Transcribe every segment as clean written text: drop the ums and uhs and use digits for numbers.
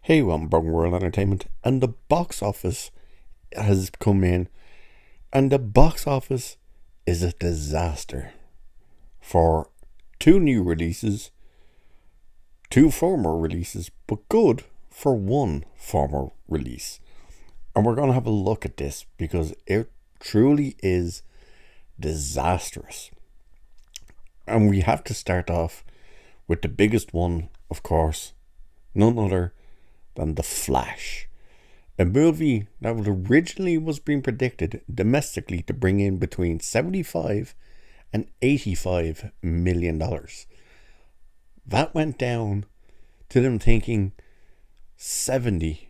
Hey, welcome Broken World Entertainment. And the box office has come in, and the box office is a disaster for two new releases, two former releases, but good for one former release. And we're going to have a look at this because it truly is disastrous. And we have to start off with the biggest one, of course, none other than The Flash. A movie that originally was being predicted domestically to bring in between $75 and $85 million. That went down to them thinking 70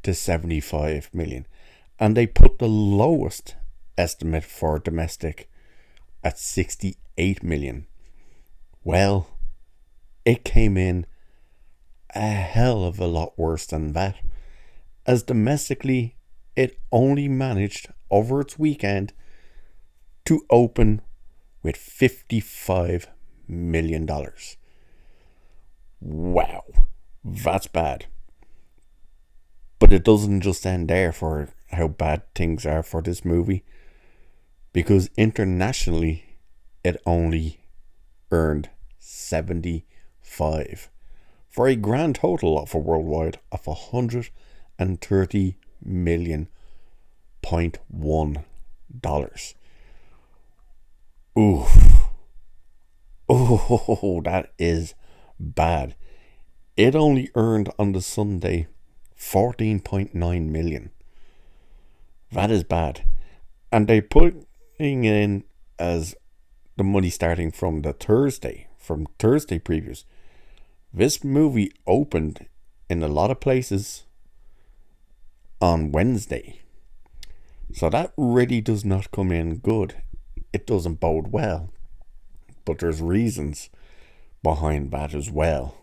to 75 million. And they put the lowest estimate for domestic at 68 million. Well, it came in a hell of a lot worse than that, as domestically it only managed over its weekend to open with $55 million. Wow, that's bad. But it doesn't just end there for how bad things are for this movie, because internationally it only earned 75 for a grand total of a worldwide of 130 million point $1. Ooh. Oh, that is bad. It only earned on the Sunday 14.9 million. That is bad. And they putting in as the money starting from Thursday previews. This movie opened in a lot of places on Wednesday. So that really does not come in good. It doesn't bode well. But there's reasons behind that as well,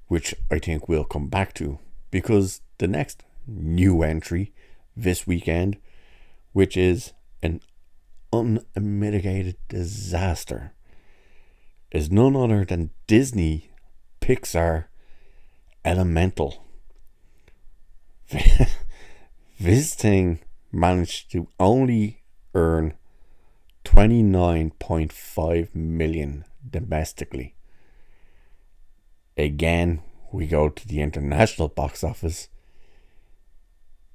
which I think we'll come back to, because the next new entry this weekend, which is an unmitigated disaster, is none other than Disney Pixar Elemental. This thing managed to only earn 29.5 million domestically. Again, we go to the international box office.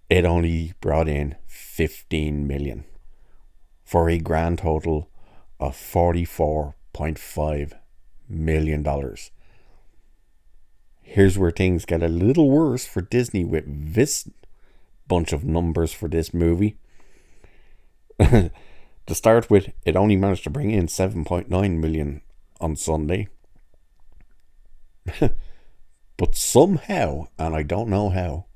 It only brought in 15 million for a grand total of $44.5 million. Here's where things get a little worse for Disney with this bunch of numbers for this movie. To start with, it only managed to bring in 7.9 million on Sunday. But somehow, and I don't know how,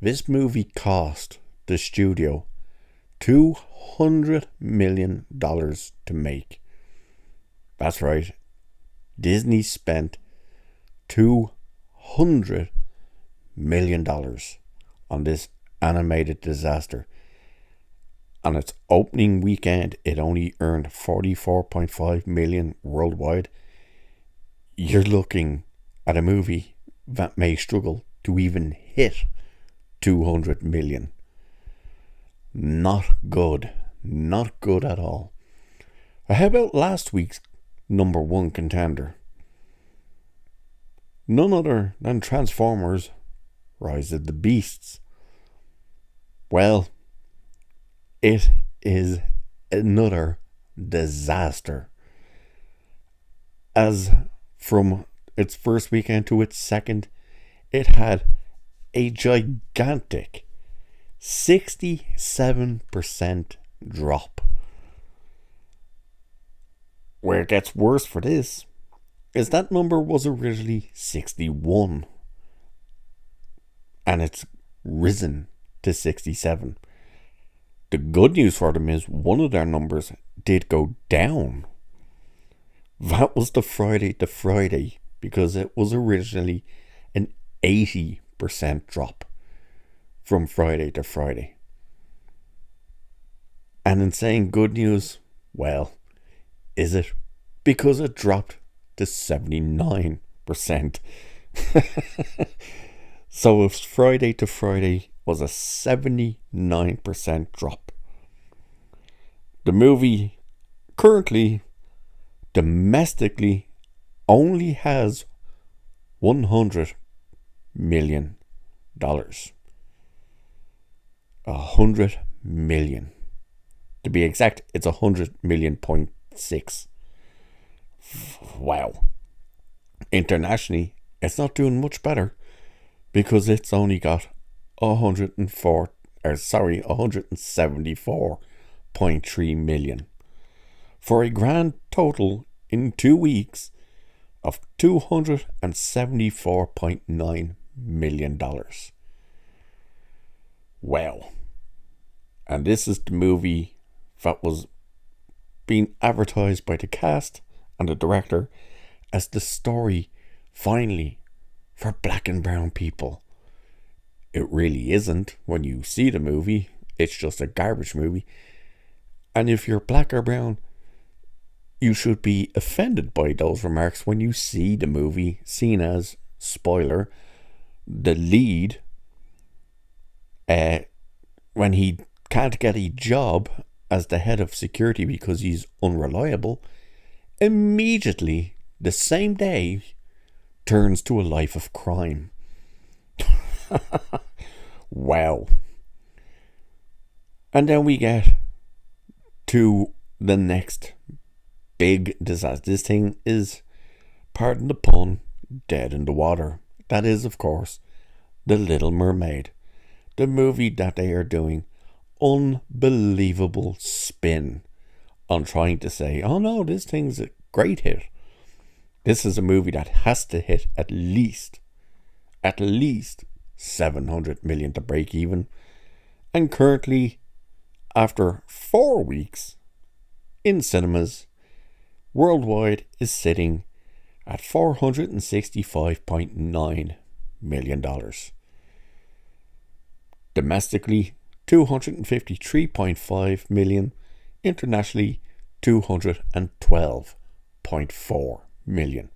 this movie cost the studio $200 million to make. That's right. Disney spent $200 million on this animated disaster. On its opening weekend, it only earned 44.5 million worldwide. You're looking at a movie that may struggle to even hit 200 million. Not good. Not good at all. How about last week's number one contender? None other than Transformers Rise of the Beasts. Well, it is another disaster. As from its first weekend to its second, it had a gigantic 67% drop. Where it gets worse for this is that number was originally 61 and it's risen to 67. The good news for them is one of their numbers did go down. That was the Friday to Friday, because it was originally an 80% drop from Friday to Friday. And in saying good news, well, is it? Because it dropped to 79%. So if Friday to Friday was a 79% drop. The movie currently domestically only has $100 million. $100 million. To be exact, it's 100 million.6. Wow. Internationally, it's not doing much better because it's only got 174.3 million for a grand total in 2 weeks of $274.9 million. Wow. And this is the movie that was being advertised by the cast and the director as the story finally for black and brown people. It really isn't when you see the movie. It's just a garbage movie. And if you're black or brown, you should be offended by those remarks when you see the movie, seen as, spoiler, the lead, when he can't get a job as the head of security because he's unreliable, immediately, the same day, turns to a life of crime. Wow. And then we get to the next big disaster. This thing is, pardon the pun, dead in the water. That is, of course, The Little Mermaid. The movie that they are doing unbelievable spin on trying to say, oh no, this thing's a great hit. This is a movie that has to hit at least 700 million to break even. And currently, after 4 weeks in cinemas, worldwide is sitting at $465.9 million. Domestically, 253.5 million. Internationally, 212.4 million.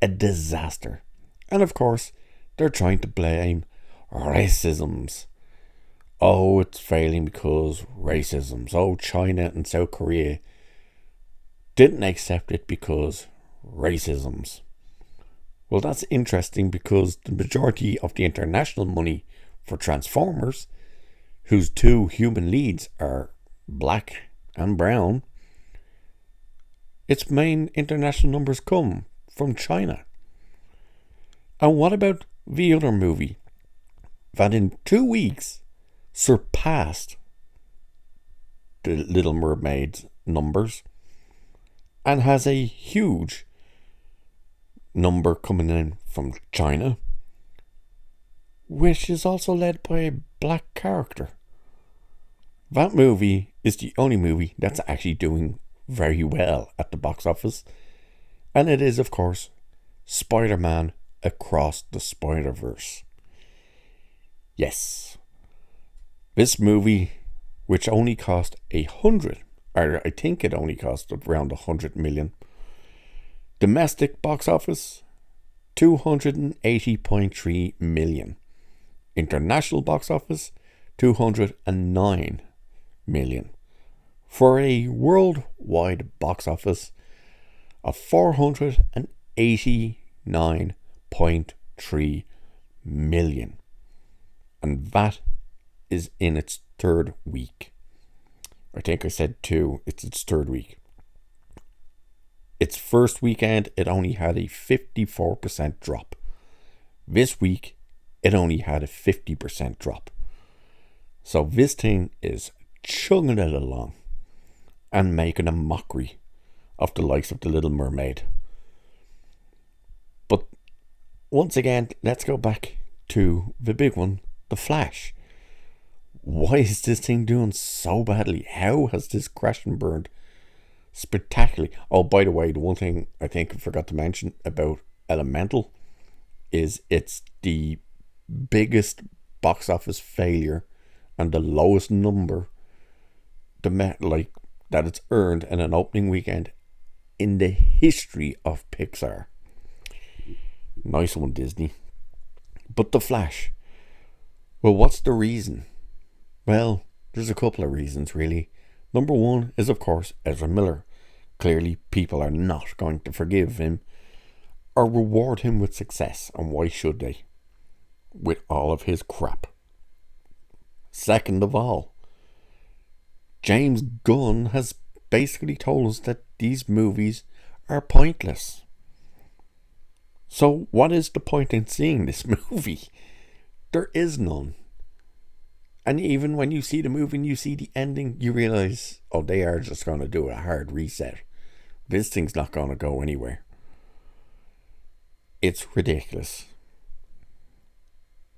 A disaster. And of course, they're trying to blame racisms. Oh, it's failing because racisms. Oh, China and South Korea didn't accept it because racisms. Well, that's interesting because the majority of the international money for Transformers, whose 2 human leads are black and brown, its main international numbers come from China. And what about the other movie that in 2 weeks surpassed The Little Mermaid's numbers and has a huge number coming in from China, which is also led by a black character? That movie is the only movie that's actually doing very well at the box office, and it is, of course, Spider-Man Across the Spider-Verse. Yes, this movie, which only cost I think it only cost around 100 million. Domestic box office, 280.3 million. International box office, 209 million. For a worldwide box office of 489.3 million. And that is in its 3rd week. I think I said 2. It's its 3rd week. Its first weekend, it only had a 54% drop. This week, it only had a 50% drop. So this thing is chugging it along and making a mockery of the likes of The Little Mermaid. But once again, let's go back to the big one, The Flash. Why is this thing doing so badly? How has this crashed and burned spectacularly? Oh, by the way, the one thing I think I forgot to mention about Elemental is it's the biggest box office failure and the lowest number that it's earned in an opening weekend in the history of Pixar. Nice one, Disney. But The Flash, well, what's the reason? Well, there's a couple of reasons, really. Number one is, of course, Ezra Miller. Clearly, people are not going to forgive him or reward him with success, and why should they? With all of his crap. Second of all, James Gunn has basically told us that these movies are pointless. So what is the point in seeing this movie? There is none. And even when you see the movie and you see the ending, you realise, oh, they are just going to do a hard reset. This thing's not going to go anywhere. It's ridiculous.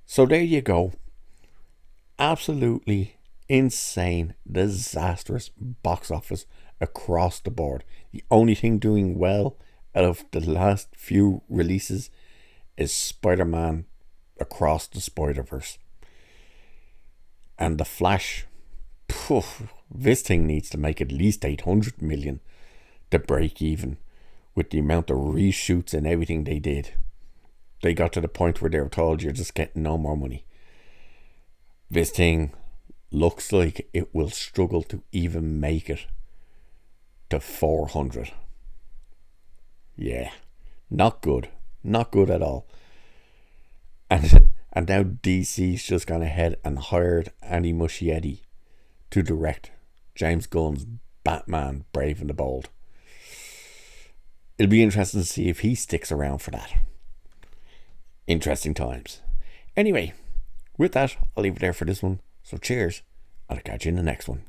So there you go. Absolutely insane, disastrous box office across the board. The only thing doing well out of the last few releases is Spider-Man Across the Spider-Verse. And The Flash, this thing needs to make at least 800 million to break even with the amount of reshoots and everything they did. They got to the point where they were told you're just getting no more money. This thing looks like it will struggle to even make it to 400. Yeah, not good. Not good at all. And now DC's just gone ahead and hired Andy Muschietti to direct James Gunn's Batman Brave and the Bold. It'll be interesting to see if he sticks around for that. Interesting times. Anyway, with that, I'll leave it there for this one. So cheers, and I'll catch you in the next one.